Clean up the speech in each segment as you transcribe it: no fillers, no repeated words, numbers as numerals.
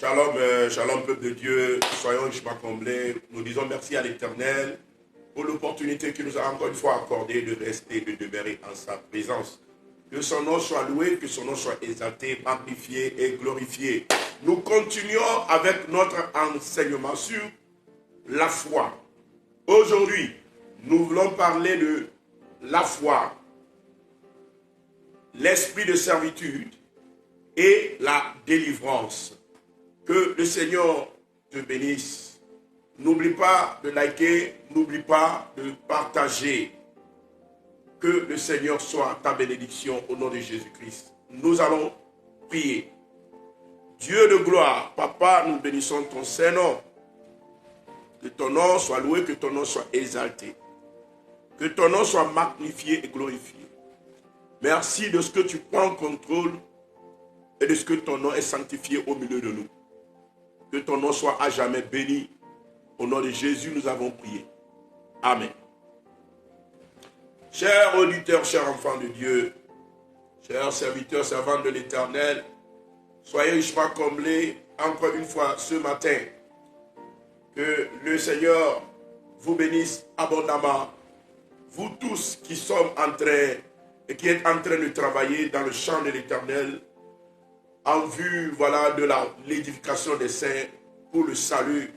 Shalom, shalom peuple de Dieu, soyons richement comblés. Nous disons merci à l'Éternel pour l'opportunité qu'il nous a encore une fois accordée de rester, de demeurer en sa présence. Que son nom soit loué, que son nom soit exalté, magnifié et glorifié. Nous continuons avec notre enseignement sur la foi. Aujourd'hui, nous voulons parler de la foi, l'esprit de servitude et la délivrance. Que le Seigneur te bénisse. N'oublie pas de liker, n'oublie pas de partager. Que le Seigneur soit ta bénédiction au nom de Jésus-Christ. Nous allons prier. Dieu de gloire, Papa, nous bénissons ton Saint-Nom. Que ton nom soit loué, que ton nom soit exalté. Que ton nom soit magnifié et glorifié. Merci de ce que tu prends contrôle et de ce que ton nom est sanctifié au milieu de nous. Que ton nom soit à jamais béni. Au nom de Jésus, nous avons prié. Amen. Chers auditeurs, chers enfants de Dieu, chers serviteurs, servantes de l'Éternel, soyez richement comblés encore une fois ce matin. Que le Seigneur vous bénisse abondamment. Vous tous qui sommes en train et qui êtes en train de travailler dans le champ de l'Éternel, en vue, voilà, de l'édification des saints pour le salut,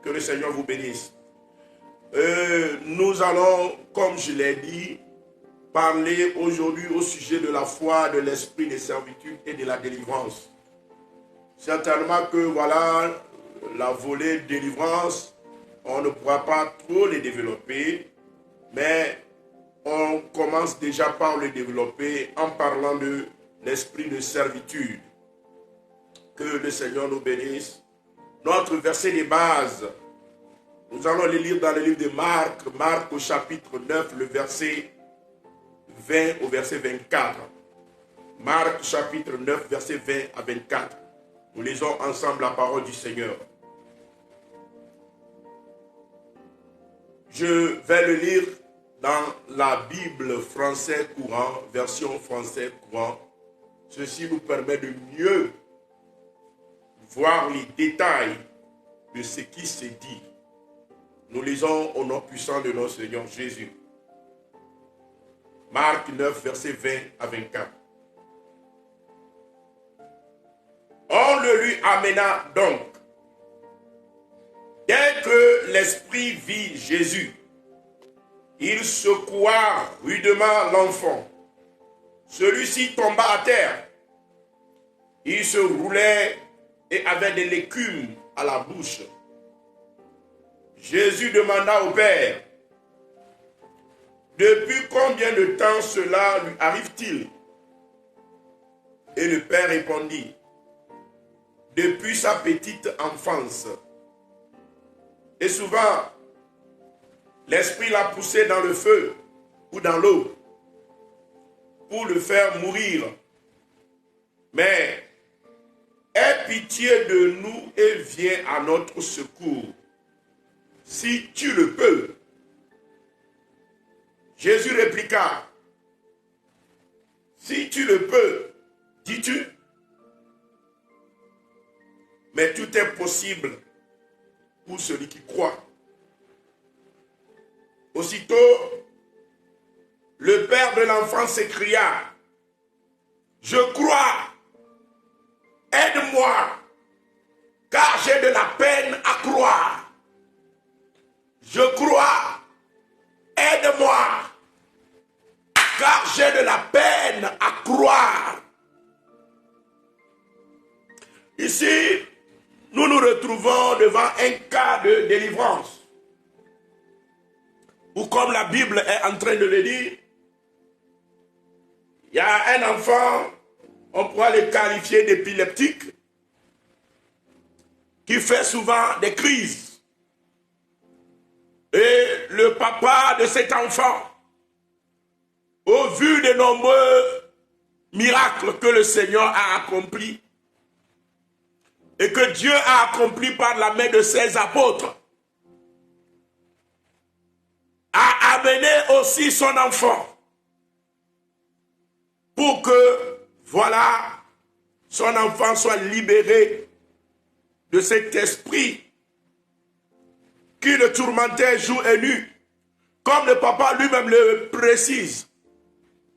que le Seigneur vous bénisse. Nous allons, comme je l'ai dit, parler aujourd'hui au sujet de la foi, de l'esprit de servitude et de la délivrance. Certainement que, voilà, la volée délivrance, on ne pourra pas trop les développer, mais on commence déjà par le développer en parlant de l'esprit de servitude. Que le Seigneur nous bénisse. Notre verset de base, nous allons le lire dans le livre de Marc, Marc au chapitre 9, le verset 20 au verset 24. Marc chapitre 9, verset 20 à 24. Nous lisons ensemble la parole du Seigneur. Je vais le lire dans la Bible français courant, version français courant. Ceci nous permet de mieux voir les détails de ce qui s'est dit. Nous lisons au nom puissant de notre Seigneur Jésus. Marc 9, verset 20 à 24. On le lui amena donc. Dès que l'esprit vit Jésus, il secoua rudement l'enfant. Celui-ci tomba à terre. Il se roulait et avait de l'écume à la bouche. Jésus demanda au Père, depuis combien de temps cela lui arrive-t-il? Et le Père répondit, depuis sa petite enfance. Et souvent, l'esprit l'a poussé dans le feu ou dans l'eau pour le faire mourir. Mais aie pitié de nous et viens à notre secours, si tu le peux. Jésus répliqua, si tu le peux, dis-tu, mais tout est possible pour celui qui croit. Aussitôt, le père de l'enfant s'écria, je crois, aide-moi, car j'ai de la peine à croire. Je crois, aide-moi, car j'ai de la peine à croire. Ici, nous nous retrouvons devant un cas de délivrance. Ou comme la Bible est en train de le dire, il y a un enfant, on pourra le qualifier d'épileptique, qui fait souvent des crises. Et le papa de cet enfant, au vu des nombreux miracles que le Seigneur a accomplis, et que Dieu a accompli par la main de ses apôtres, a amené aussi son enfant pour que, voilà, son enfant soit libéré de cet esprit qui le tourmentait jour et nuit. Comme le papa lui-même le précise.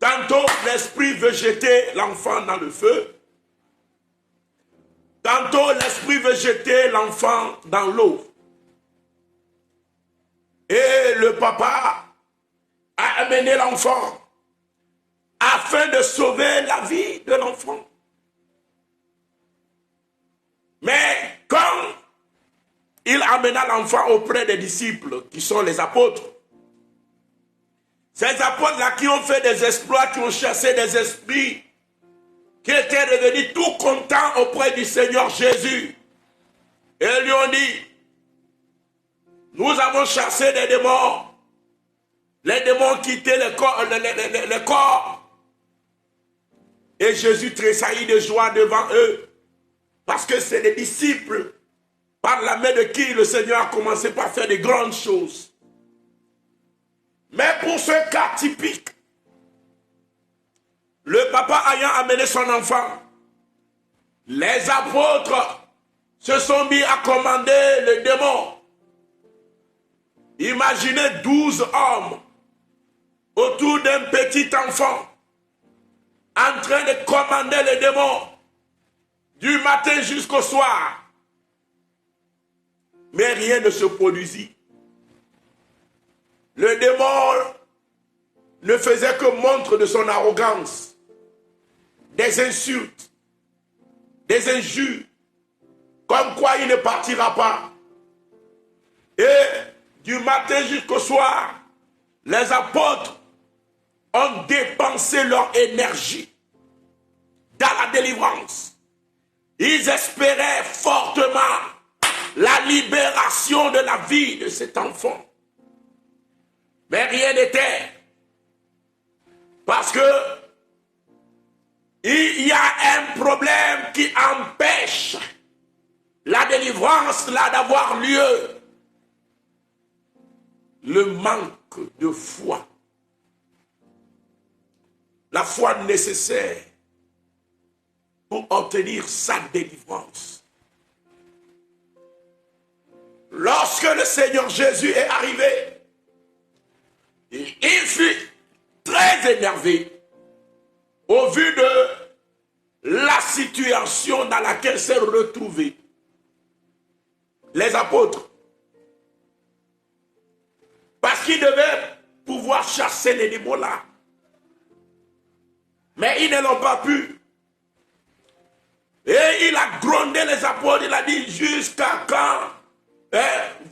Tantôt, l'esprit veut jeter l'enfant dans le feu. Tantôt, l'esprit veut jeter l'enfant dans l'eau. Et le papa a amené l'enfant afin de sauver la vie de l'enfant. Mais quand il amena l'enfant auprès des disciples, qui sont les apôtres, ces apôtres-là qui ont fait des exploits, qui ont chassé des esprits, qui étaient revenus tout contents auprès du Seigneur Jésus, et ils lui ont dit, nous avons chassé des démons, les démons quittaient le corps, et Jésus tressaillit de joie devant eux, parce que c'est des disciples, par la main de qui le Seigneur a commencé par faire de grandes choses. Mais pour ce cas typique, le papa ayant amené son enfant, les apôtres se sont mis à commander le démon. Imaginez 12 hommes autour d'un petit enfant en train de commander le démon du matin jusqu'au soir. Mais rien ne se produisit. Le démon ne faisait que montre de son arrogance, des insultes, des injures, comme quoi il ne partira pas. Et du matin jusqu'au soir, les apôtres ont dépensé leur énergie dans la délivrance. Ils espéraient fortement la libération de la vie de cet enfant. Mais rien n'était. Parce que il y a un problème qui empêche la délivrance là d'avoir lieu. Le manque de foi. La foi nécessaire pour obtenir sa délivrance. Lorsque le Seigneur Jésus est arrivé, il fut très énervé au vu de la situation dans laquelle s'est retrouvé les apôtres. Parce qu'ils devaient pouvoir chasser les démons là. Mais ils ne l'ont pas pu. Et il a grondé les apôtres, il a dit, jusqu'à quand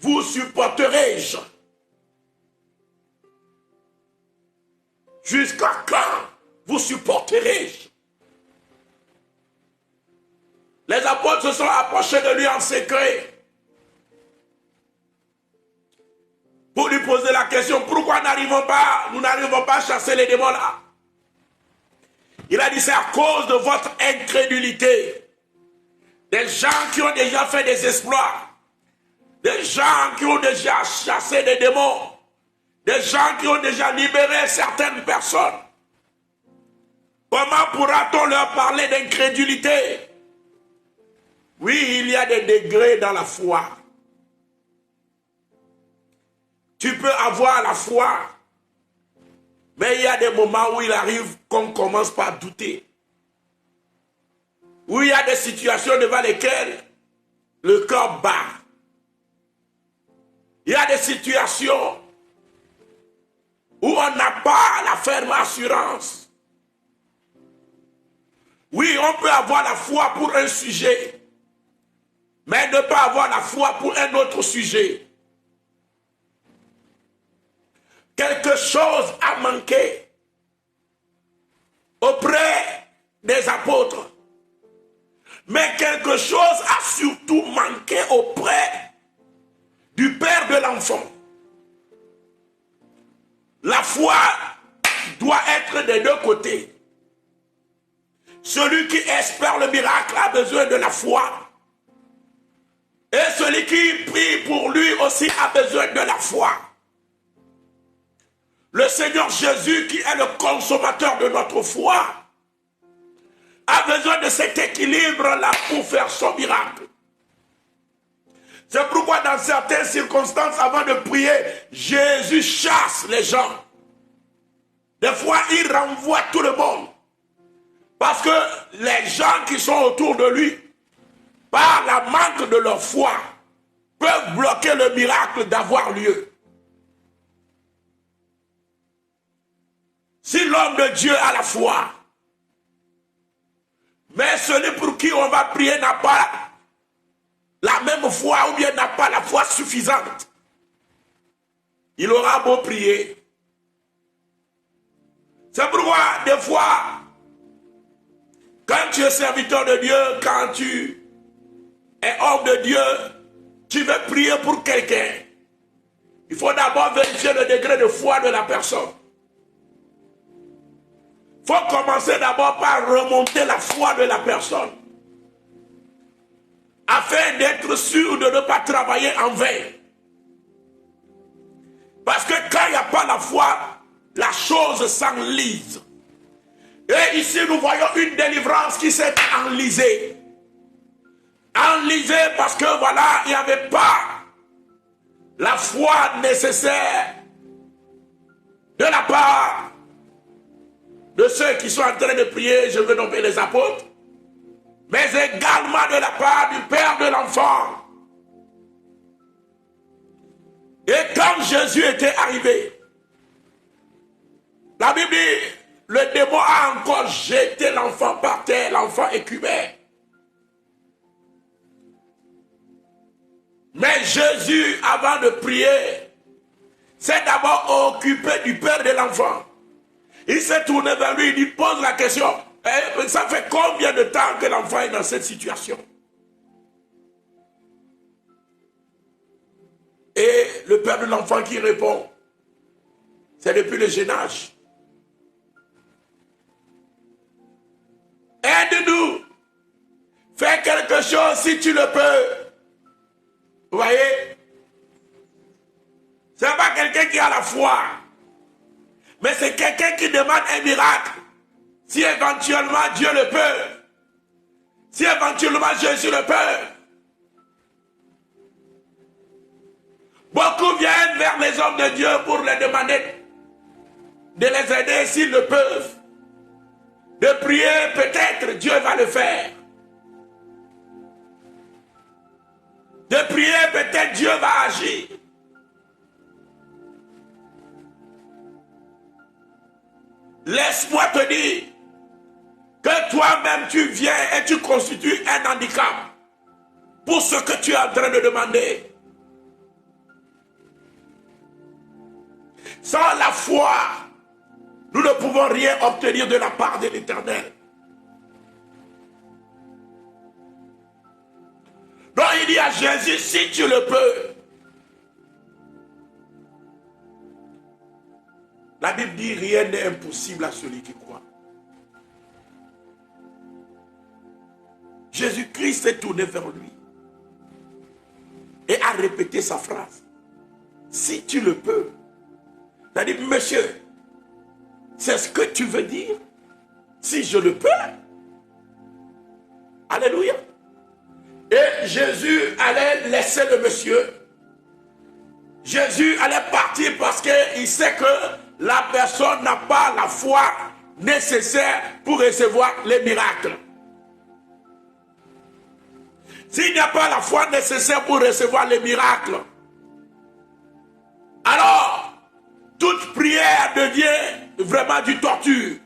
vous supporterai-je? Jusqu'à quand vous supporterai-je? Les apôtres se sont approchés de lui en secret pour lui poser la question, pourquoi nous n'arrivons pas à chasser les démons là? Il a dit, c'est à cause de votre incrédulité. Des gens qui ont déjà fait des exploits, des gens qui ont déjà chassé des démons, des gens qui ont déjà libéré certaines personnes. Comment pourra-t-on leur parler d'incrédulité? Oui, il y a des degrés dans la foi. Tu peux avoir la foi, mais il y a des moments où il arrive qu'on commence par douter. Où il y a des situations devant lesquelles le cœur bat. Il y a des situations où on n'a pas la ferme assurance. Oui, on peut avoir la foi pour un sujet, mais ne pas avoir la foi pour un autre sujet. Quelque chose a manqué auprès des apôtres. Mais quelque chose a surtout manqué auprès du père de l'enfant. La foi doit être des deux côtés. Celui qui espère le miracle a besoin de la foi. Et celui qui prie pour lui aussi a besoin de la foi. Le Seigneur Jésus, qui est le consommateur de notre foi, a besoin de cet équilibre-là pour faire son miracle. C'est pourquoi dans certaines circonstances, avant de prier, Jésus chasse les gens. Des fois, il renvoie tout le monde. Parce que les gens qui sont autour de lui, par la manque de leur foi, peuvent bloquer le miracle d'avoir lieu. Si l'homme de Dieu a la foi, mais celui pour qui on va prier n'a pas la même foi ou bien n'a pas la foi suffisante, il aura beau prier. C'est pourquoi des fois, quand tu es serviteur de Dieu, quand tu es homme de Dieu, tu veux prier pour quelqu'un. Il faut d'abord vérifier le degré de foi de la personne. Il faut commencer d'abord par remonter la foi de la personne, afin d'être sûr de ne pas travailler en vain. Parce que quand il n'y a pas la foi, la chose s'enlise. Et ici, nous voyons une délivrance qui s'est enlisée. Enlisée parce que voilà, il n'y avait pas la foi nécessaire de la part de ceux qui sont en train de prier, je veux nommer les apôtres, mais également de la part du père de l'enfant. Et quand Jésus était arrivé, la Bible dit, le démon a encore jeté l'enfant par terre, l'enfant écumait. Mais Jésus, avant de prier, s'est d'abord occupé du père de l'enfant. Il s'est tourné vers lui, il lui pose la question, ça fait combien de temps que l'enfant est dans cette situation? Et le père de l'enfant qui répond, c'est depuis le jeune âge. Aide-nous, fais quelque chose si tu le peux. Vous voyez? Ce n'est pas quelqu'un qui a la foi, mais c'est quelqu'un qui demande un miracle. Si éventuellement Dieu le peut, si éventuellement Jésus le peut. Beaucoup viennent vers les hommes de Dieu pour les demander de les aider s'ils le peuvent. De prier, peut-être Dieu va le faire. De prier, peut-être Dieu va agir. Laisse-moi te dire que toi-même tu viens et tu constitues un handicap pour ce que tu es en train de demander. Sans la foi, nous ne pouvons rien obtenir de la part de l'Éternel. Donc il dit à Jésus, si tu le peux. La Bible dit, rien n'est impossible à celui qui croit. Jésus-Christ s'est tourné vers lui et a répété sa phrase. Si tu le peux. Il a dit, monsieur, c'est ce que tu veux dire? Si je le peux. Alléluia. Et Jésus allait laisser le monsieur. Jésus allait partir parce qu'il sait que la personne n'a pas la foi nécessaire pour recevoir les miracles. S'il n'y a pas la foi nécessaire pour recevoir les miracles, alors toute prière devient vraiment du torture.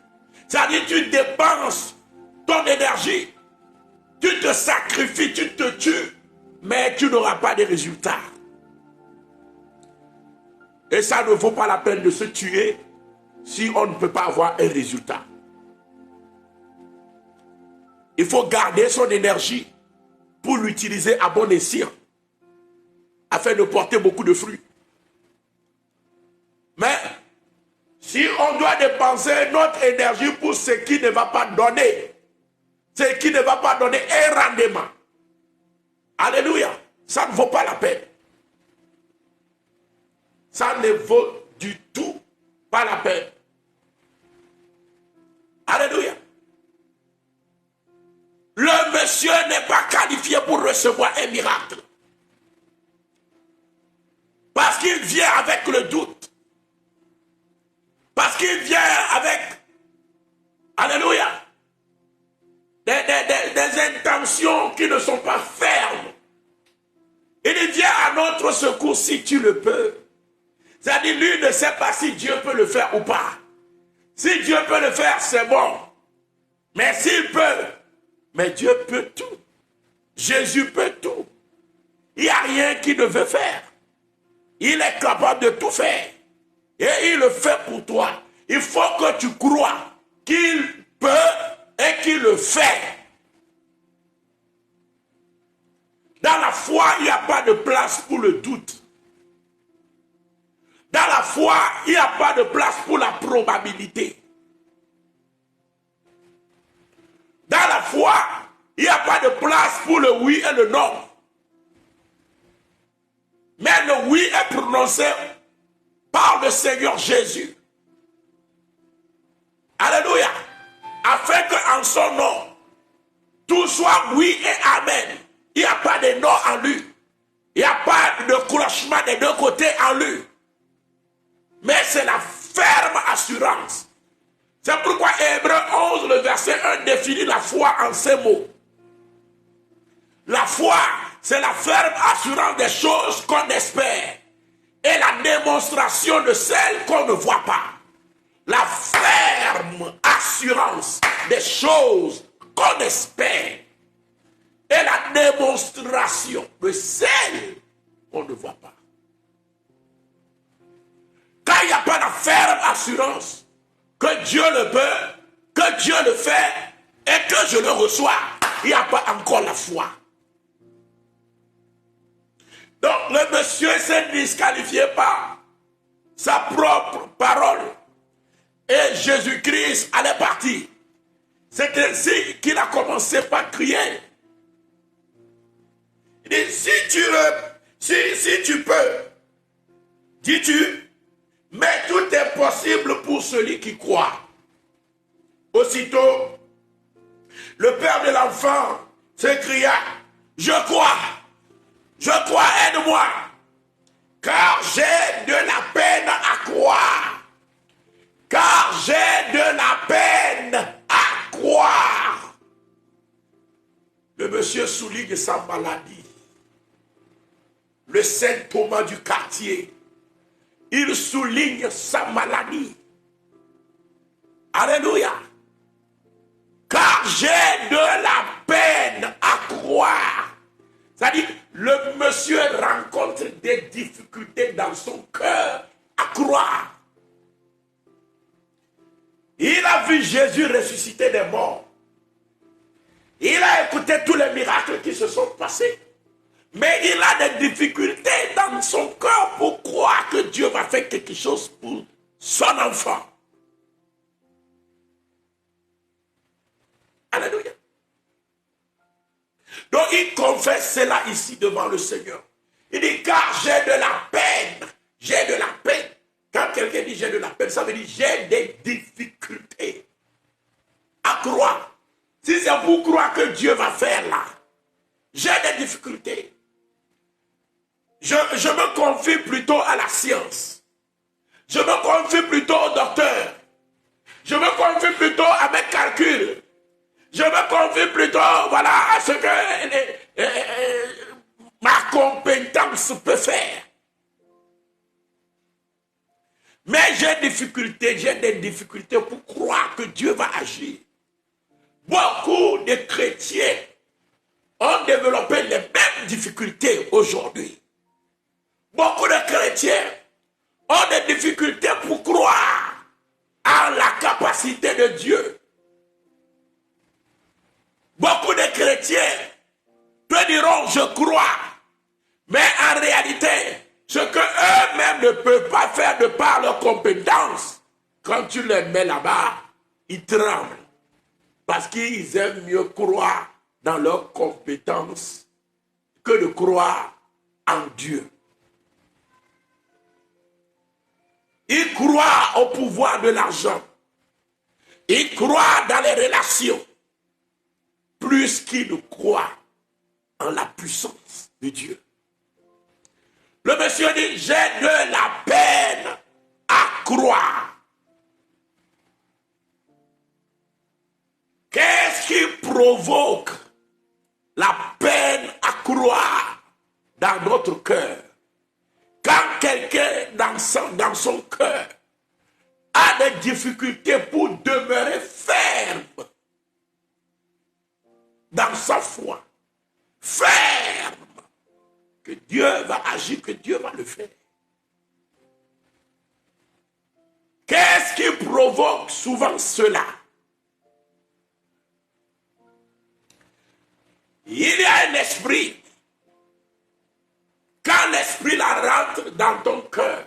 C'est-à-dire tu dépenses ton énergie, tu te sacrifies, tu te tues, mais tu n'auras pas de résultats. Et ça ne vaut pas la peine de se tuer si on ne peut pas avoir un résultat. Il faut garder son énergie pour l'utiliser à bon escient, afin de porter beaucoup de fruits. Mais si on doit dépenser notre énergie pour ce qui ne va pas donner, ce qui ne va pas donner un rendement, alléluia, ça ne vaut pas la peine. Ça ne vaut du tout pas la peine. Alléluia. Le monsieur n'est pas qualifié pour recevoir un miracle. vient avec le doute. Parce qu'il vient avec, alléluia, des intentions qui ne sont pas fermes. Il vient à notre secours si tu le peux. C'est-à-dire, lui ne sait pas si Dieu peut le faire ou pas. Si Dieu peut le faire, c'est bon. Mais s'il peut, mais Dieu peut tout. Jésus peut tout. Il n'y a rien qu'il ne veut faire. Il est capable de tout faire. Et il le fait pour toi. Il faut que tu crois qu'il peut et qu'il le fait. Dans la foi, il n'y a pas de place pour le doute. Dans la foi, il n'y a pas de place pour la probabilité. Dans la foi, il n'y a pas de place pour le oui et le non. Mais le oui est prononcé par le Seigneur Jésus. Alléluia. Afin qu'en son nom, tout soit oui et amen. Il n'y a pas de non en lui. Il n'y a pas de clochement des deux côtés en lui. Mais c'est la ferme assurance. C'est pourquoi Hébreux 11, le verset 1 définit la foi en ces mots. La foi, c'est la ferme assurance des choses qu'on espère et la démonstration de celles qu'on ne voit pas. La ferme assurance des choses qu'on espère et la démonstration de celles qu'on ne voit pas. Quand il n'y a pas la ferme assurance que Dieu le peut, que Dieu le fait et que je le reçois, il n'y a pas encore la foi. Donc le monsieur s'est disqualifié par sa propre parole. Et Jésus-Christ allait partir. C'est ainsi qu'il a commencé par crier. Il dit, si tu peux, dis-tu, mais tout est possible pour celui qui croit. Aussitôt, le père de l'enfant s'écria, je crois, aide-moi, car j'ai de la peine à croire. Car j'ai de la peine à croire. Le monsieur souligne sa maladie. Le Saint Thomas du quartier, il souligne sa maladie. Alléluia. Car j'ai de la peine à croire. C'est-à-dire, le monsieur rencontre des difficultés dans son cœur à croire. Il a vu Jésus ressusciter des morts. Il a écouté tous les miracles qui se sont passés. Mais il a des difficultés dans son cœur pour croire que Dieu va faire quelque chose pour son enfant. Alléluia. Donc il confesse cela ici devant le Seigneur. Il dit, car j'ai de la peine. J'ai de la peine. Quand quelqu'un dit j'ai de la peine, ça veut dire j'ai des difficultés à croire. Si c'est pour croire que Dieu va faire là, j'ai des difficultés. Je me confie plutôt à la science. Je me confie plutôt au docteur. Je me confie plutôt à mes calculs. Je me confie plutôt, voilà, à ce que ma compétence peut faire. Mais j'ai des difficultés pour croire que Dieu va agir. Beaucoup de chrétiens ont développé les mêmes difficultés aujourd'hui. Beaucoup de chrétiens ont des difficultés pour croire en la capacité de Dieu. Beaucoup de chrétiens te diront je crois, mais en réalité, ce qu'eux-mêmes ne peuvent pas faire de par leurs compétences, quand tu les mets là-bas, ils tremblent. Parce qu'ils aiment mieux croire dans leurs compétences que de croire en Dieu. Ils croient au pouvoir de l'argent. Ils croient dans les relations. Plus qu'ils ne croient en la puissance de Dieu. Le monsieur dit, j'ai de la peine à croire. Qu'est-ce qui provoque la peine à croire dans notre cœur? Quand quelqu'un dans son cœur a des difficultés pour demeurer ferme dans sa foi, ferme, que Dieu va agir, que Dieu va le faire. Qu'est-ce qui provoque souvent cela? Il y a un esprit. Quand l'esprit la rentre dans ton cœur,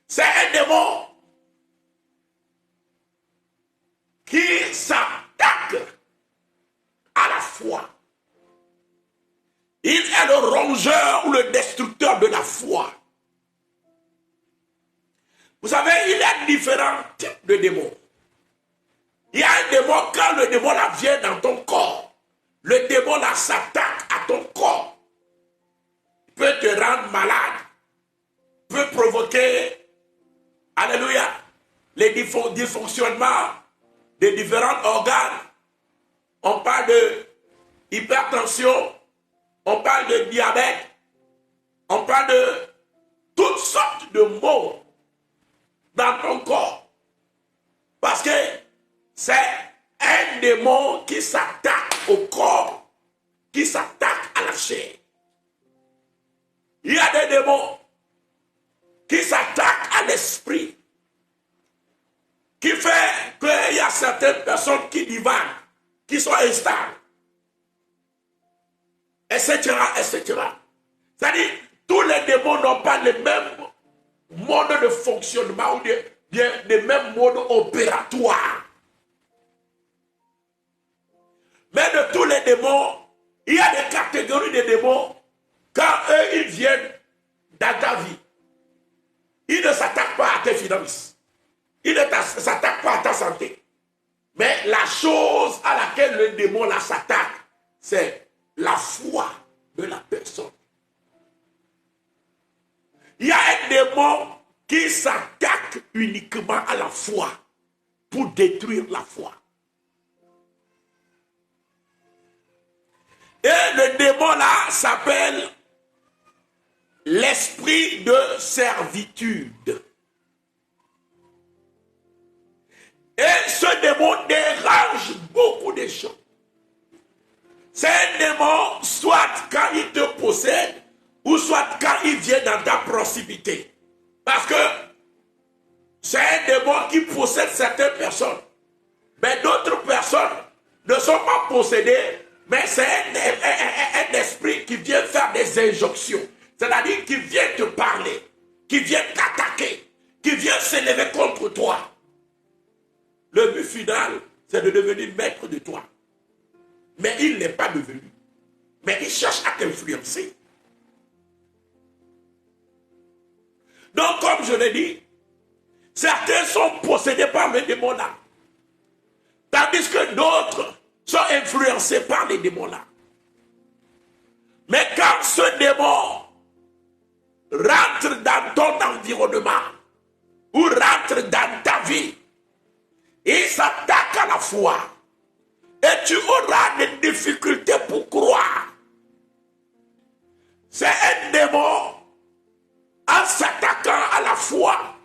c'est un démon qui s'attaque à la foi. Il est le rongeur ou le destructeur de la foi. Vous savez, il y a différents types de démons. Il y a un démon, quand le démon là vient dans ton corps, le démon là s'attaque à ton corps. Il peut te rendre malade, peut provoquer, alléluia, les dysfonctionnements des différents organes. On parle de hypertension, on parle de diabète, on parle de toutes sortes de maux dans ton corps. Parce que c'est un démon qui s'attaque au corps, qui s'attaque à la chair. Il y a des démons qui s'attaquent à l'esprit, qui fait qu'il y a certaines personnes qui divaguent, qui sont instables, etc., etc. C'est-à-dire, tous les démons n'ont pas le même mode de fonctionnement ou le même mode opératoire. Mais de tous les démons, il y a des catégories de démons. Quand eux, ils viennent dans ta vie, ils ne s'attaquent pas à tes finances. Ils ne s'attaquent pas à ta santé. Mais la chose à laquelle le démon là s'attaque, c'est la foi de la personne. Il y a un démon qui s'attaque uniquement à la foi pour détruire la foi. Et le démon là s'appelle l'esprit de servitude. Et ce démon dérange beaucoup de gens. C'est un démon, soit quand il te possède, ou soit quand il vient dans ta proximité. Parce que c'est un démon qui possède certaines personnes. Mais d'autres personnes ne sont pas possédées, mais c'est un esprit qui vient faire des injonctions. C'est-à-dire qui vient te parler, qui vient t'attaquer, qui vient s'élever contre toi. Le but final, c'est de devenir maître de toi. Mais il n'est pas devenu. Mais il cherche à t'influencer. Donc, comme je l'ai dit, certains sont possédés par les démons là. Tandis que d'autres sont influencés par les démons là. Mais quand ce démon rentre dans ton environnement ou rentre dans ta vie, il s'attaque à la foi et tu auras des difficultés pour croire. C'est un démon en s'attaquant à la foi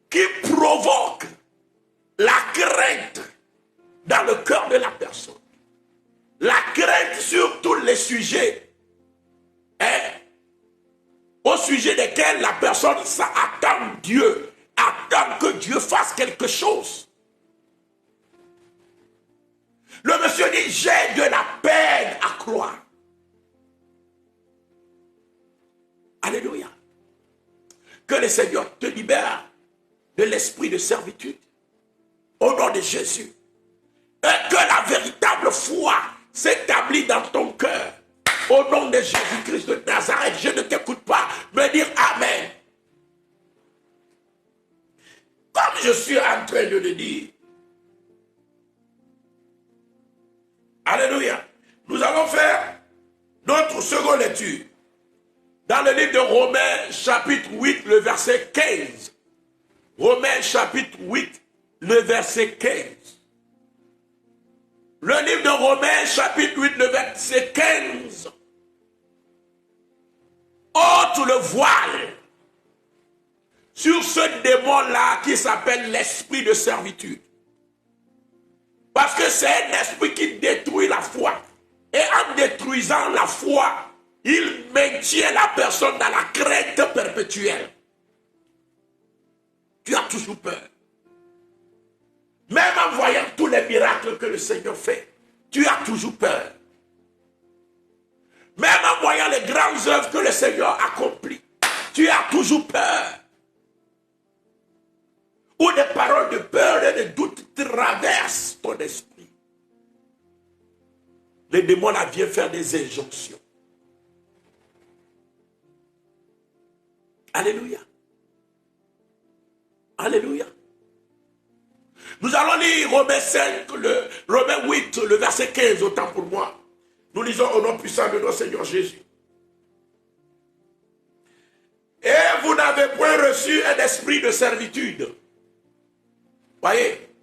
qui provoque la crainte dans le cœur de la personne. La crainte sur tous les sujets, au sujet desquels la personne attend Dieu, attend que Dieu fasse quelque chose. Le monsieur dit, j'ai de la peine à croire. Alléluia. Que le Seigneur te libère de l'esprit de servitude au nom de Jésus. Et que la véritable foi s'établit dans ton cœur. Au nom de Jésus-Christ de Nazareth, je ne t'écoute pas me dire Amen. Comme je suis en train de le dire, alléluia, nous allons faire notre seconde lecture. Dans le livre de Romains, chapitre 8, le verset 15. Romains, chapitre 8, le verset 15. Le livre de Romains, chapitre 8, le verset 15. Ôte le voile sur ce démon-là qui s'appelle l'esprit de servitude. Parce que c'est un esprit qui détruit la foi. Et en détruisant la foi, il maintient la personne dans la crainte perpétuelle. Tu as toujours peur. Même en voyant tous les miracles que le Seigneur fait, tu as toujours peur. Même en voyant les grandes œuvres que le Seigneur accomplit, tu as toujours peur. Ou des paroles de peur et de doute traversent ton esprit. Les démons là viennent faire des injonctions. Alléluia. Alléluia. Nous allons lire Romains 5, Romains 8, le verset 15, autant pour moi. Nous lisons au nom puissant de notre Seigneur Jésus. Et vous n'avez point reçu un esprit de servitude. Voyez,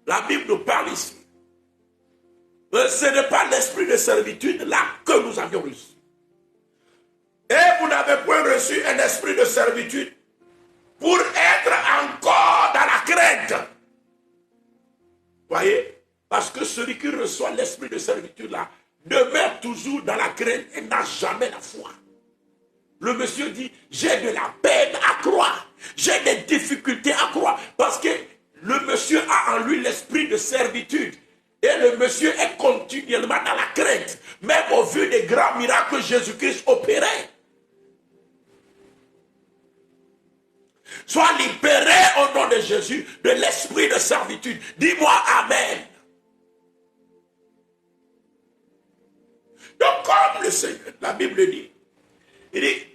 la Bible nous parle ici. Ce n'est pas l'esprit de servitude là que nous avions reçu. Et vous n'avez point reçu un esprit de servitude pour être encore dans la crainte. Voyez, parce que celui qui reçoit l'esprit de servitude là demeure toujours dans la crainte et n'a jamais la foi. Le monsieur dit, j'ai de la peine à croire, j'ai des difficultés à croire, parce que le monsieur a en lui l'esprit de servitude. Et le monsieur est continuellement dans la crainte, même au vu des grands miracles que Jésus-Christ opérait. Sois libéré au nom de Jésus de l'esprit de servitude. Dis-moi Amen. Donc comme le Seigneur, la Bible dit, il dit,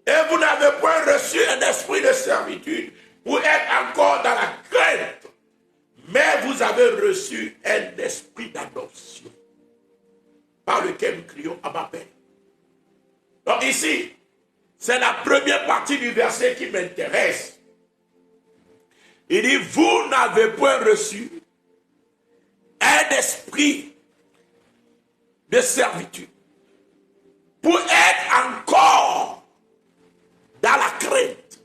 et vous n'avez point reçu un esprit de servitude pour être encore dans la crainte, mais vous avez reçu un esprit d'adoption par lequel nous crions Abba Père. Donc ici, c'est la première partie du verset qui m'intéresse. Il dit, vous n'avez point reçu un esprit de servitude pour être encore dans la crainte.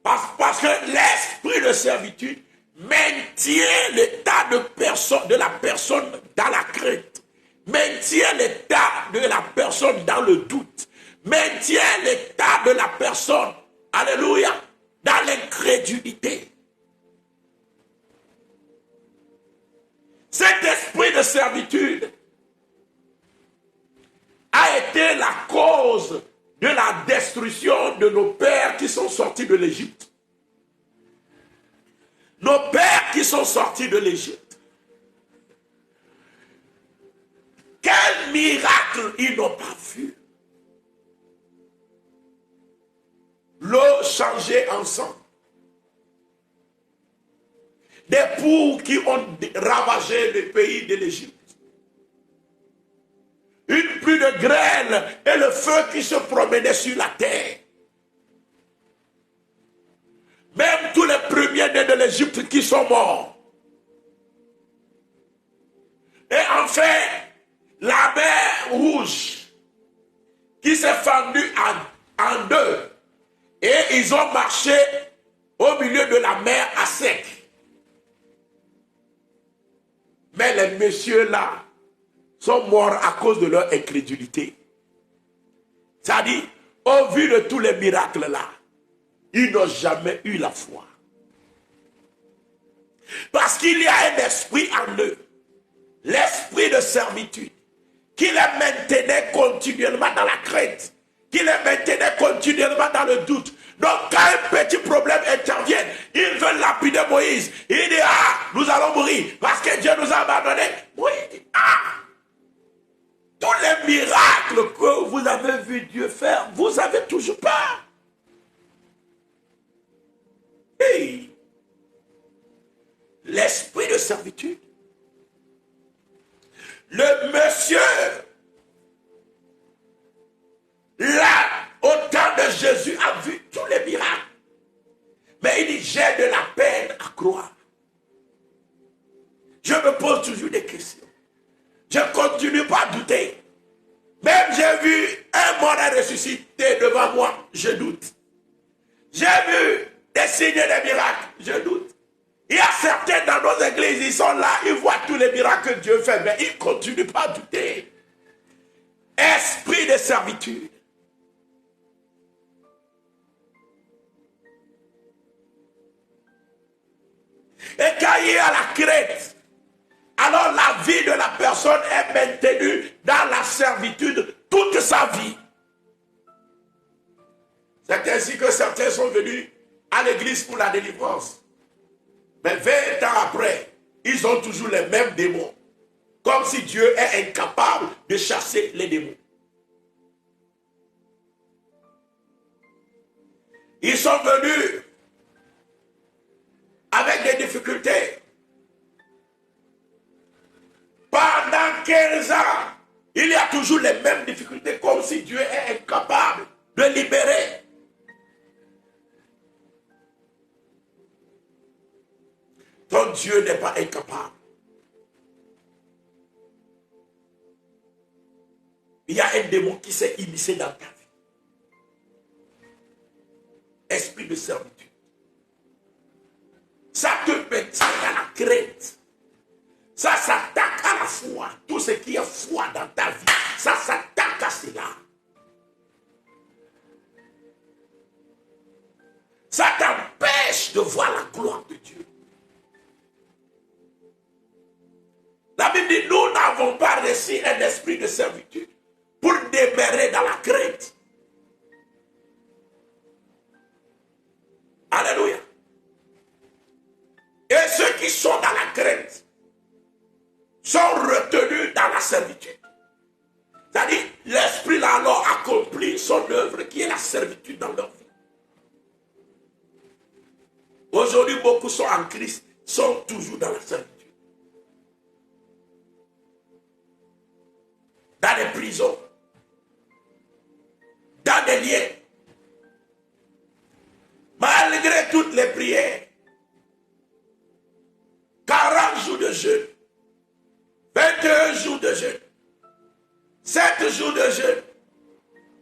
Parce que l'esprit de servitude maintient l'état de la personne dans la crainte, maintient l'état de la personne dans le doute, maintient l'état de la personne, alléluia, dans l'incrédulité. Cet esprit de servitude a été la cause de la destruction de nos pères qui sont sortis de l'Égypte. Nos pères qui sont sortis de l'Égypte. Quel miracle ils n'ont pas vu. L'eau changée en sang. Des poux qui ont ravagé le pays de l'Égypte. Une pluie de grêle et le feu qui se promenait sur la terre. Même tous les premiers-nés de l'Égypte qui sont morts. Et enfin, la mer Rouge qui s'est fendue en deux. Et ils ont marché au milieu de la mer à sec. Mais les messieurs là sont morts à cause de leur incrédulité. C'est-à-dire, au vu de tous les miracles là, ils n'ont jamais eu la foi. Parce qu'il y a un esprit en eux, l'esprit de servitude, qui les maintenait continuellement dans la crainte, qui les maintenait continuellement dans le doute. Donc quand un petit problème intervient, ils veulent lapider Moïse. Il dit, ah, nous allons mourir parce que Dieu nous a abandonnés. Moïse dit, ah, tous les miracles que vous avez vu Dieu faire, vous avez toujours peur. Hey. L'esprit de servitude. Le monsieur Mais il dit, j'ai de la peine à croire. Je me pose toujours des questions. Je continue pas à douter. Même j'ai vu un mort ressuscité devant moi, je doute. J'ai vu des signes et des miracles, je doute. Il y a certains dans nos églises, ils sont là, ils voient tous les miracles que Dieu fait, mais ils ne continuent pas à douter. Esprit de servitude. Et quand il est à la crête, alors la vie de la personne est maintenue dans la servitude toute sa vie. C'est ainsi que certains sont venus à l'église pour la délivrance. Mais 20 ans après, ils ont toujours les mêmes démons. Comme si Dieu est incapable de chasser les démons. Ils sont venus avec des difficultés. Pendant 15 ans, il y a toujours les mêmes difficultés, comme si Dieu est incapable de libérer. Ton Dieu n'est pas incapable. Il y a un démon qui s'est immiscé dans ta vie. Esprit de servitude. Ça te maintient dans la crainte. Ça s'attaque à la foi. Tout ce qui est foi dans ta vie, ça s'attaque à cela. Ça t'empêche de voir la gloire de Dieu. La Bible dit, nous n'avons pas reçu un esprit de servitude pour demeurer dans la crainte. Alléluia. Et ceux qui sont dans la crainte sont retenus dans la servitude. C'est-à-dire, l'esprit là alors accomplit son œuvre qui est la servitude dans leur vie. Aujourd'hui, beaucoup sont en Christ, sont toujours dans la servitude. Dans les prisons, dans des liens. Malgré toutes les prières, 40 jours de jeûne, 21 jours de jeûne, 7 jours de jeûne,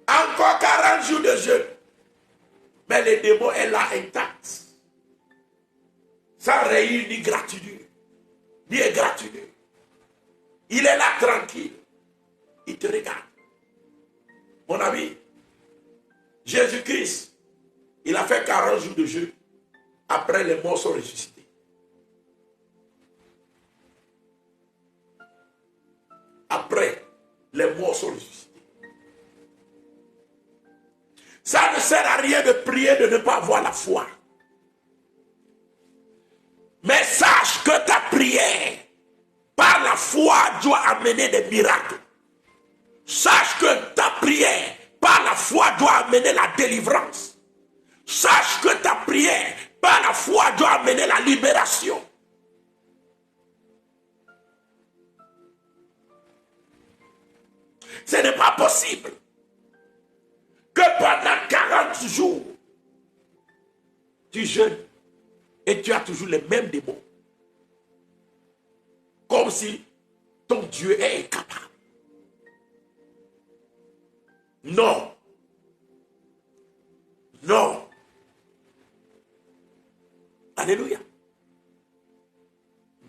encore 40 jours de jeûne. Mais le démon est là intact. Sans rire ni gratitude, ni ingratitude. Il est là tranquille. Il te regarde. Mon ami, Jésus-Christ, il a fait 40 jours de jeûne. Après, les morts sont ressuscités. Après, les morts sont ressuscités. Ça ne sert à rien de prier de ne pas avoir la foi. Mais sache que ta prière, par la foi, doit amener des miracles. Sache que ta prière, par la foi, doit amener la délivrance. Sache que ta prière, par la foi, doit amener la libération. Ce n'est pas possible que pendant 40 jours, tu jeûnes et tu as toujours les mêmes démons. Comme si ton Dieu est incapable. Non. Non. Alléluia.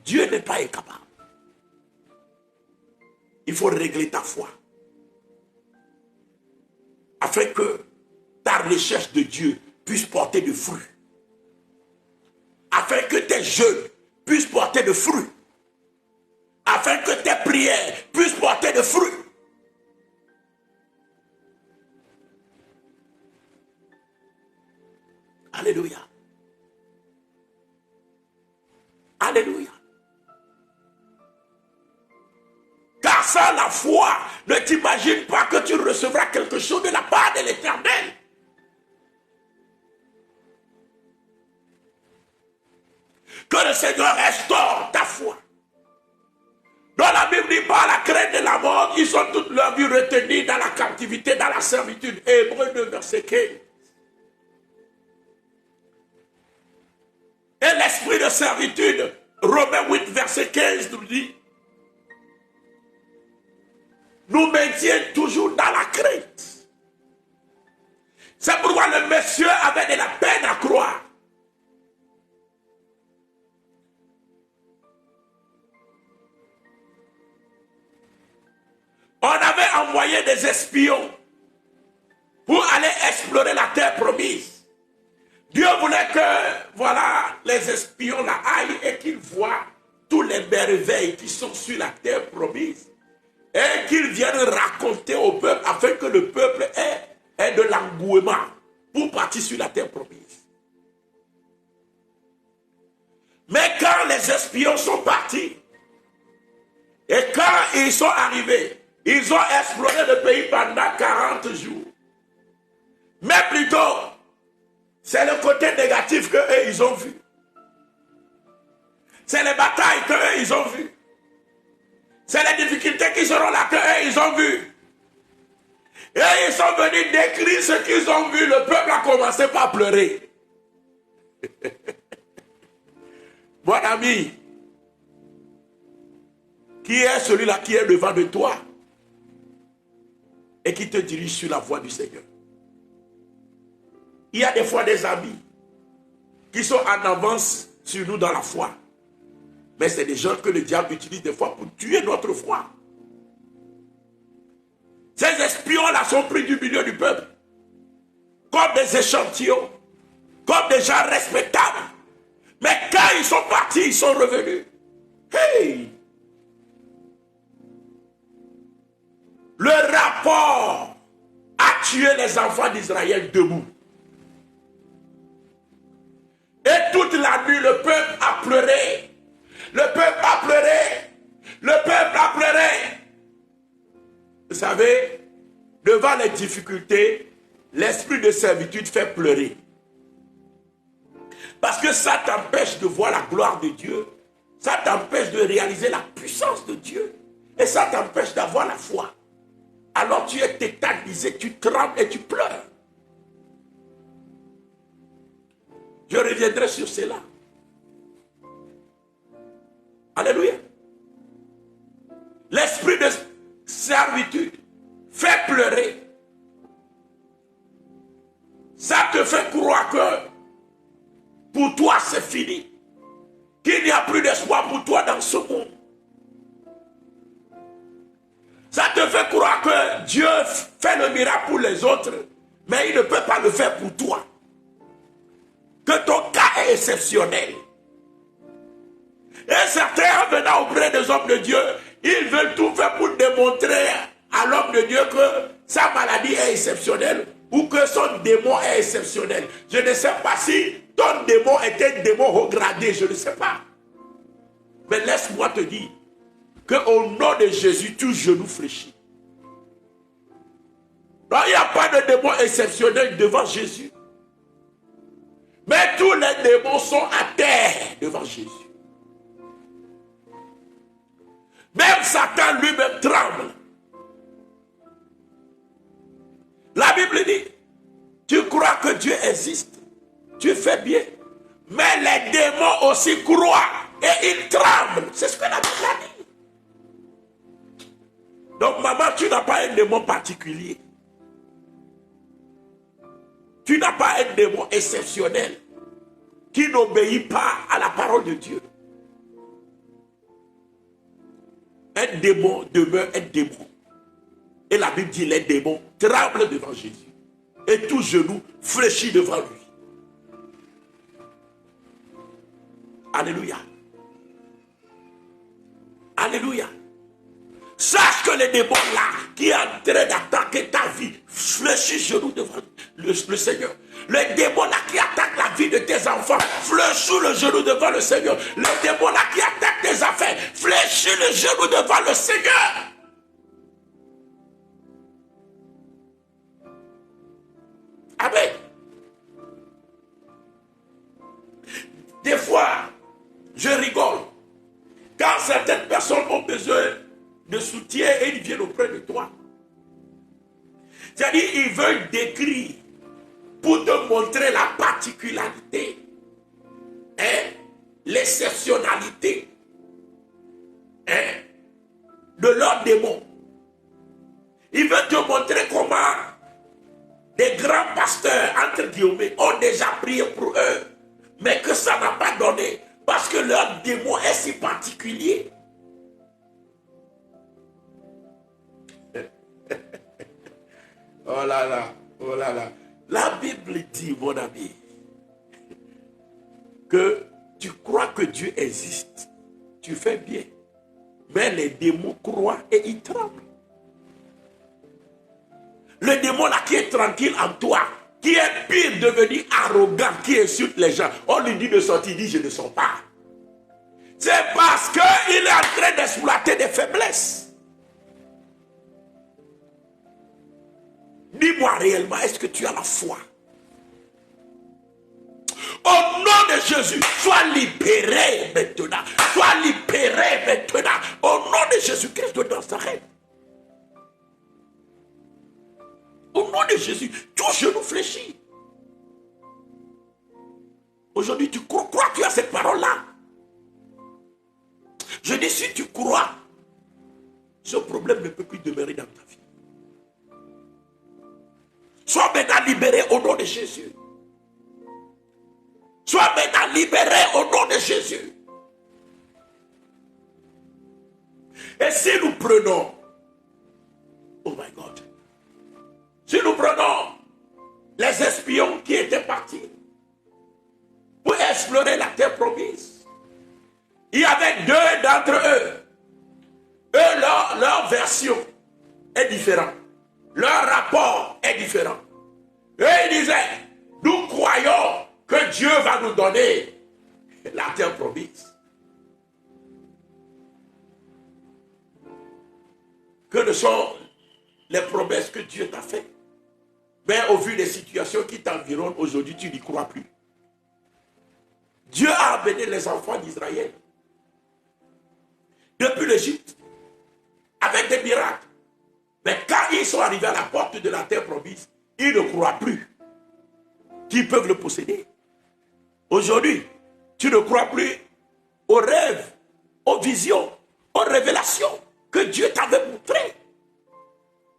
Dieu n'est pas incapable. Il faut régler ta foi. Afin que ta recherche de Dieu puisse porter du fruit. Afin que tes jeûnes puissent porter de fruits. Afin que tes prières puissent porter de fruits. Alléluia. Alléluia. Car sans la foi, ne t'imagine pas que tu recevras quelque chose de la part de l'Éternel. Que le Seigneur restaure ta foi. Dans la Bible dit, par la crainte de la mort, ils ont toute leur vie retenue dans la captivité, dans la servitude. Hébreux 2, verset 15. Et l'esprit de servitude, Romains 8, verset 15 nous dit, nous maintient toujours dans la crainte. C'est pourquoi le monsieur avait de la peine à croire. On avait envoyé des espions pour aller explorer la terre promise. Dieu voulait que, voilà, les espions là aillent et qu'ils voient tous les merveilles qui sont sur la terre promise. Et qu'ils viennent raconter au peuple afin que le peuple ait de l'engouement pour partir sur la terre promise. Mais quand les espions sont partis, et quand ils sont arrivés, ils ont exploré le pays pendant 40 jours. Mais plutôt, c'est le côté négatif qu'eux, ils ont vu. C'est les batailles qu'eux, ils ont vues. C'est les difficultés qui seront là qu'eux, ils ont vues. Et ils sont venus décrire ce qu'ils ont vu. Le peuple a commencé par pleurer. Mon ami, qui est celui-là qui est devant de toi et qui te dirige sur la voie du Seigneur? Il y a des fois des amis qui sont en avance sur nous dans la foi. Mais c'est des gens que le diable utilise des fois pour tuer notre foi. Ces espions-là sont pris du milieu du peuple comme des échantillons, comme des gens respectables. Mais quand ils sont partis, ils sont revenus. Hey! Le rapport a tué les enfants d'Israël debout. Et toute la nuit, le peuple a pleuré. Le peuple a pleuré. Le peuple a pleuré. Vous savez, devant les difficultés, l'esprit de servitude fait pleurer. Parce que ça t'empêche de voir la gloire de Dieu. Ça t'empêche de réaliser la puissance de Dieu. Et ça t'empêche d'avoir la foi. Alors tu es tétanisé, tu trembles et tu pleures. Je reviendrai sur cela. Alléluia. L'esprit de servitude fait pleurer. Ça te fait croire que pour toi c'est fini. Qu'il n'y a plus d'espoir pour toi dans ce monde. Ça te fait croire que Dieu fait le miracle pour les autres, mais il ne peut pas le faire pour toi. Que ton cas est exceptionnel. Et certains, en venant auprès des hommes de Dieu, ils veulent tout faire pour démontrer à l'homme de Dieu que sa maladie est exceptionnelle ou que son démon est exceptionnel. Je ne sais pas si ton démon est un démon regradé, je ne sais pas. Mais laisse-moi te dire qu'au nom de Jésus, tout genou fléchit. Donc, il n'y a pas de démon exceptionnel devant Jésus. Mais tous les démons sont à terre devant Jésus. Même Satan lui-même tremble. La Bible dit, tu crois que Dieu existe, tu fais bien. Mais les démons aussi croient et ils tremblent. C'est ce que la Bible a dit. Donc maman, tu n'as pas un démon particulier. Tu n'as pas un démon exceptionnel qui n'obéit pas à la parole de Dieu. Un démon demeure un démon. Et la Bible dit, les démons tremblent devant Jésus. Et tout genou fléchit devant lui. Alléluia. Alléluia. Sache que les démons là, qui est en train d'attaquer ta vie, fléchit genou devant le Seigneur. Les démons là qui attaquent la vie de tes enfants, fléchis le genou devant le Seigneur. Les démons là qui attaquent tes affaires, fléchis le genou devant le Seigneur. Amen. Des fois, je rigole. Quand certaines personnes ont besoin de soutien et ils viennent auprès de toi. C'est-à-dire, ils veulent décrire pour te montrer la particularité hein, l'exceptionnalité, hein, de leurs démons. Il veut te montrer comment des grands pasteurs, entre guillemets, ont déjà prié pour eux, mais que ça n'a pas donné, parce que leur démon est si particulier. Oh là là, oh là là. La Bible dit, mon ami, que tu crois que Dieu existe, tu fais bien, mais les démons croient et ils tremblent. Le démon là qui est tranquille en toi, qui est pire devenu arrogant, qui insulte les gens, on lui dit de sortir, il dit je ne sors pas. C'est parce qu'il est en train d'exploiter des faiblesses. Dis-moi réellement, est-ce que tu as la foi? Au nom de Jésus, sois libéré maintenant. Sois libéré maintenant. Au nom de Jésus-Christ de Nazareth. Au nom de Jésus, tout genou fléchit. Aujourd'hui, tu crois que tu as cette parole-là. Je dis, si tu crois, ce problème ne peut plus demeurer dans ta vie. Sois maintenant libéré au nom de Jésus. Sois maintenant libéré au nom de Jésus. Et si nous prenons, oh my God, si nous prenons les espions qui étaient partis pour explorer la terre promise, il y avait deux d'entre eux. Leur version est différente. Leur rapport est différent. Eux, ils disaient, nous croyons que Dieu va nous donner la terre promise. Que ne sont les promesses que Dieu t'a faites? Mais au vu des situations qui t'environnent aujourd'hui, tu n'y crois plus. Dieu a amené les enfants d'Israël depuis l'Égypte avec des miracles. Mais quand ils sont arrivés à la porte de la terre promise, ils ne croient plus qu'ils peuvent le posséder. Aujourd'hui, tu ne crois plus aux rêves, aux visions, aux révélations que Dieu t'avait montrées,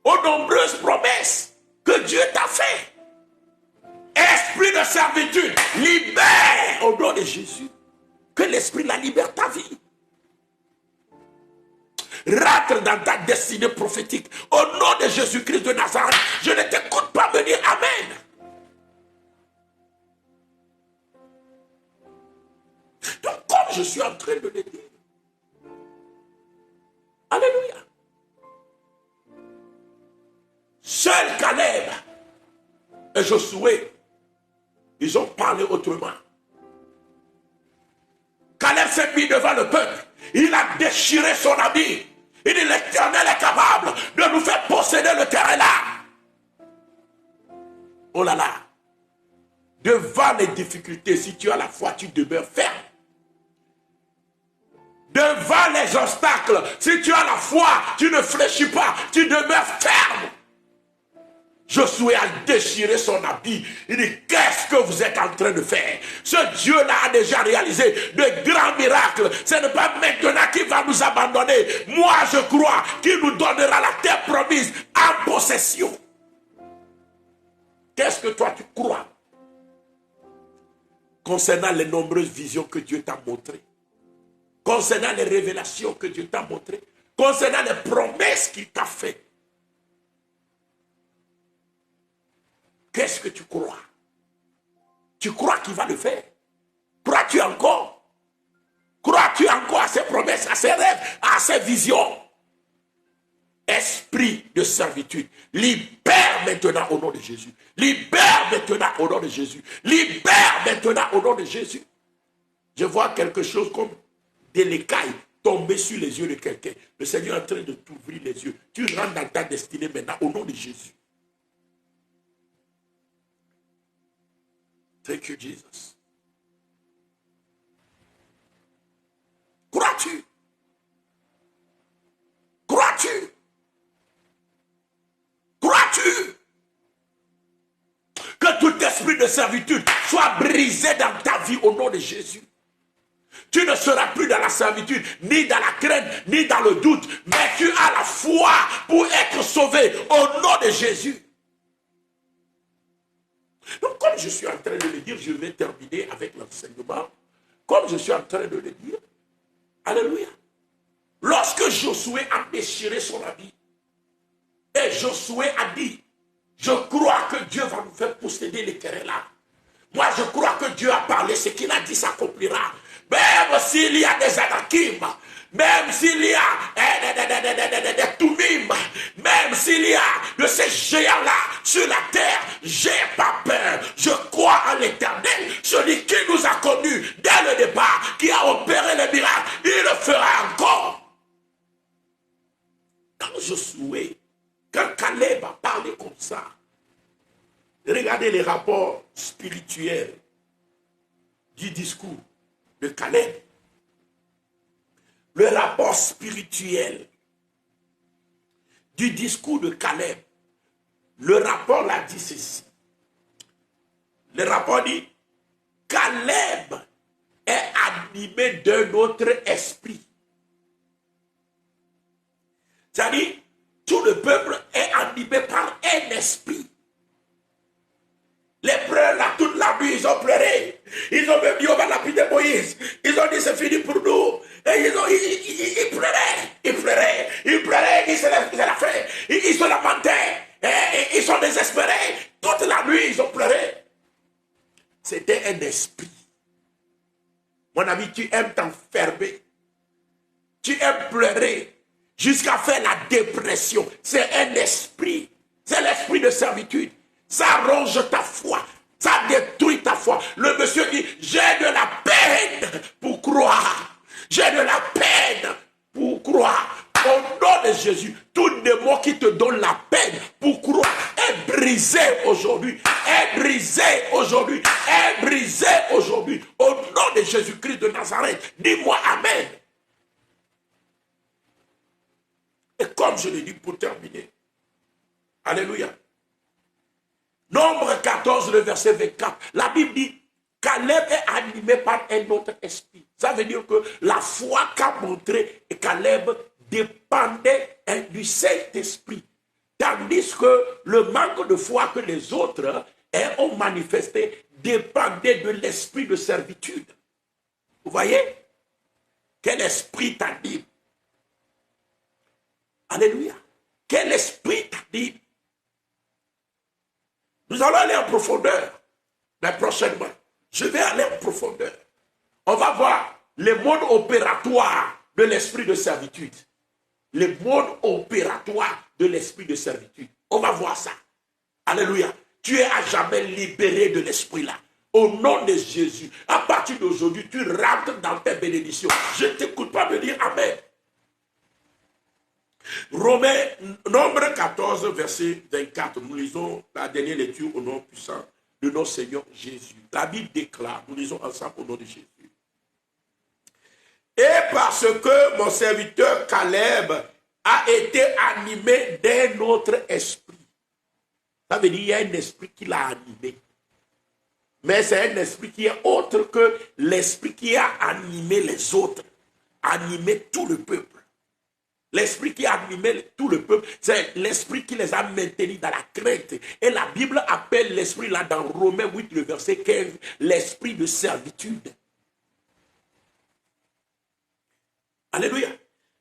aux nombreuses promesses que Dieu t'a fait. Esprit de servitude, libère au nom de Jésus. Que l'Esprit la libère ta vie. Rentre dans ta destinée prophétique. Au nom de Jésus-Christ de Nazareth, je ne t'écoute pas me dire Amen. Donc, comme je suis en train de le dire, alléluia. Seul Caleb et Josué, ils ont parlé autrement. Caleb s'est mis devant le peuple. Il a déchiré son habit. Il dit, l'Éternel est capable de nous faire posséder le terrain là. Oh là là. Devant les difficultés, si tu as la foi, tu demeures ferme. Devant les obstacles, si tu as la foi, tu ne fléchis pas, tu demeures ferme. Josué a déchiré son habit. Il dit, qu'est-ce que vous êtes en train de faire? Ce Dieu-là a déjà réalisé de grands miracles. Ce n'est pas maintenant qu'il va nous abandonner. Moi, je crois qu'il nous donnera la terre promise en possession. Qu'est-ce que toi tu crois concernant les nombreuses visions que Dieu t'a montrées, concernant les révélations que Dieu t'a montrées, concernant les promesses qu'il t'a faites? Qu'est-ce que tu crois? Tu crois qu'il va le faire? Crois-tu encore? Crois-tu encore à ses promesses, à ses rêves, à ses visions? Esprit de servitude, libère maintenant au nom de Jésus. Libère maintenant au nom de Jésus. Libère maintenant au nom de Jésus. Je vois quelque chose comme des écailles tomber sur les yeux de quelqu'un. Le Seigneur est en train de t'ouvrir les yeux. Tu rentres dans ta destinée maintenant au nom de Jésus. Thank you, Jesus. Crois-tu? Crois-tu? Crois-tu que tout esprit l'esprit de servitude soit brisé dans ta vie au nom de Jésus. Tu ne seras plus dans la servitude, ni dans la crainte, ni dans le doute, mais tu as la foi pour être sauvé au nom de Jésus. Donc, comme je suis en train de le dire, je vais terminer avec l'enseignement. Comme je suis en train de le dire, alléluia. Lorsque Josué a déchiré son habit, et Josué a dit, je crois que Dieu va nous faire posséder les terrains là. Moi, je crois que Dieu a parlé, ce qu'il a dit s'accomplira. Même s'il y a des anakim, même s'il y a des toumim, même s'il y a de ces géants-là sur la terre, j'ai pas peur. Je crois en l'Éternel, celui qui nous a connus dès le départ, qui a opéré les miracles, il le fera encore. Quand Josué, quand Caleb a parlé comme ça, regardez les rapports spirituels du discours de Caleb. Le rapport spirituel du discours de Caleb. Le rapport l'a dit ceci. Le rapport dit, Caleb est animé d'un autre esprit. C'est-à-dire, tout le peuple est animé par un esprit. Les frères, là, toute la nuit, ils ont pleuré. Ils ont même dit, on va lapider Moïse. Ils ont dit, c'est fini pour nous. Et ils pleuraient. Ils pleuraient. Ils pleuraient. Ils se la fait. Ils se lamentaient. Ils sont désespérés. Toute la nuit, ils ont pleuré. C'était un esprit. Mon ami, tu aimes t'enfermer. Tu aimes pleurer jusqu'à faire la dépression. C'est un esprit. C'est l'esprit de servitude. Ça ronge ta foi. Ça détruit ta foi. Le monsieur dit, j'ai de la peine pour croire. J'ai de la peine pour croire. Au nom de Jésus, tout démon qui te donne la peine pour croire est brisé aujourd'hui. Est brisé aujourd'hui. Est brisé aujourd'hui. Au nom de Jésus-Christ de Nazareth. Dis-moi Amen. Et comme je l'ai dit pour terminer. Alléluia. Nombre 14, le verset 24. La Bible dit, Caleb est animé par un autre esprit. Ça veut dire que la foi qu'a montré Caleb dépendait du Saint-Esprit. Tandis que le manque de foi que les autres ont manifesté dépendait de l'esprit de servitude. Vous voyez? Quel esprit t'anime? Alléluia. Quel esprit t'anime? Nous allons aller en profondeur, mais prochainement. Je vais aller en profondeur. On va voir les modes opératoires de l'esprit de servitude. Les modes opératoires de l'esprit de servitude. On va voir ça. Alléluia. Tu es à jamais libéré de l'esprit là. Au nom de Jésus. À partir d'aujourd'hui, tu rentres dans tes bénédictions. Je ne t'écoute pas me dire Amen. Nombre 14, verset 24. Nous lisons la dernière lecture au nom puissant de notre Seigneur Jésus. La Bible déclare, nous lisons ensemble au nom de Jésus. Et parce que mon serviteur Caleb a été animé d'un autre esprit. Ça veut dire qu'il y a un esprit qui l'a animé. Mais c'est un esprit qui est autre que l'esprit qui a animé les autres. Animé tout le peuple. L'esprit qui a animé tout le peuple, c'est l'esprit qui les a maintenus dans la crainte. Et la Bible appelle l'esprit là dans Romains 8, le verset 15, l'esprit de servitude. Alléluia.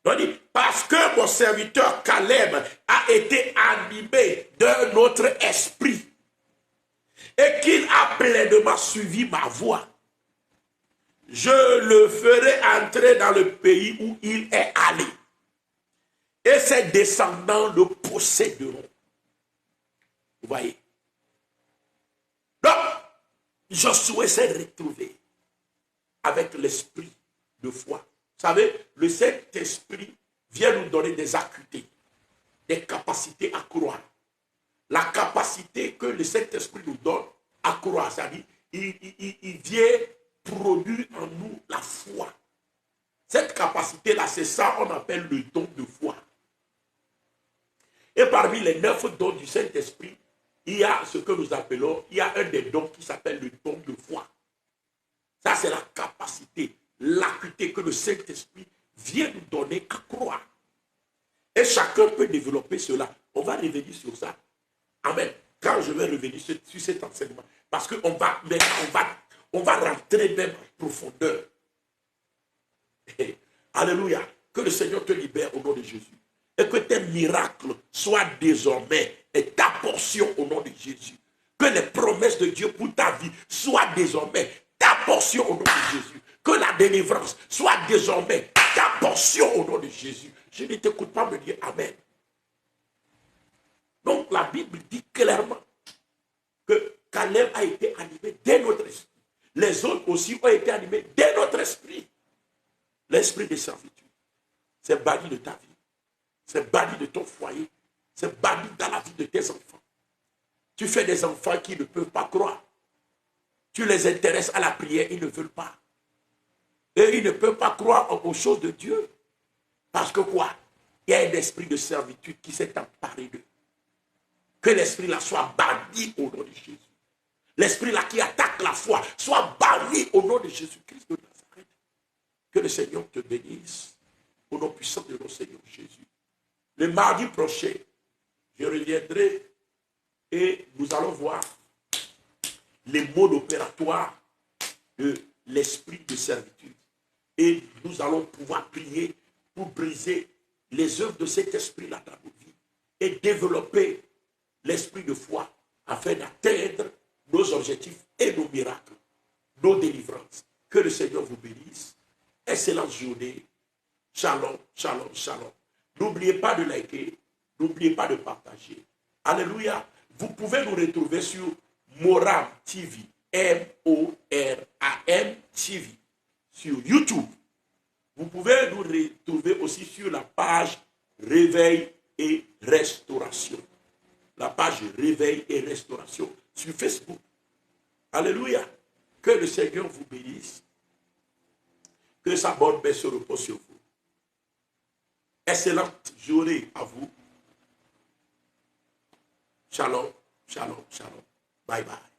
On dit, parce que mon serviteur Caleb a été animé d'un autre esprit et qu'il a pleinement suivi ma voie, je le ferai entrer dans le pays où il est allé. Et ses descendants le posséderont. Vous voyez? Donc, Josué s'est retrouvé avec l'esprit de foi. Vous savez, le Saint-Esprit vient nous donner des acuités, des capacités à croire. La capacité que le Saint-Esprit nous donne à croire, c'est-à-dire, il vient produire en nous la foi. Cette capacité-là, c'est ça qu'on appelle le don de foi. Et parmi les 9 dons du Saint-Esprit, il y a ce que nous appelons, il y a un des dons qui s'appelle le don de foi. Ça, c'est la capacité, l'acuité que le Saint-Esprit vient nous donner à croire. Et chacun peut développer cela. On va revenir sur ça. Amen. Quand je vais revenir sur cet enseignement. Parce qu'on va, on va rentrer même en profondeur. Alléluia. Que le Seigneur te libère au nom de Jésus. Et que tes miracles soient désormais ta portion au nom de Jésus. Que les promesses de Dieu pour ta vie soient désormais ta portion au nom de Jésus. Que la délivrance soit désormais ta portion au nom de Jésus. Je ne t'écoute pas me dire Amen. Donc la Bible dit clairement que Caleb a été animé dès notre esprit. Les autres aussi ont été animés dès notre esprit. L'esprit de servitude. C'est banni de ta vie. C'est banni de ton foyer. C'est banni dans la vie de tes enfants. Tu fais des enfants qui ne peuvent pas croire. Tu les intéresses à la prière, ils ne veulent pas. Et ils ne peuvent pas croire aux choses de Dieu. Parce que quoi? Il y a un esprit de servitude qui s'est emparé d'eux. Que l'esprit là soit banni au nom de Jésus. L'esprit là qui attaque la foi soit banni au nom de Jésus-Christ de Nazareth. Que le Seigneur te bénisse au nom puissant de notre Seigneur Jésus. Le mardi prochain, je reviendrai et nous allons voir les modes opératoires de l'esprit de servitude. Et nous allons pouvoir prier pour briser les œuvres de cet esprit-là dans nos vies et développer l'esprit de foi afin d'atteindre nos objectifs et nos miracles, nos délivrances. Que le Seigneur vous bénisse. Excellente journée. Shalom, shalom, shalom. N'oubliez pas de liker, n'oubliez pas de partager. Alléluia. Vous pouvez nous retrouver sur Moram TV, M-O-R-A-M TV, sur YouTube. Vous pouvez nous retrouver aussi sur la page Réveil et Restauration. La page Réveil et Restauration sur Facebook. Alléluia. Que le Seigneur vous bénisse. Que sa bonne paix se repose sur vous. Excellente journée à vous. Shalom, shalom, shalom. Bye bye.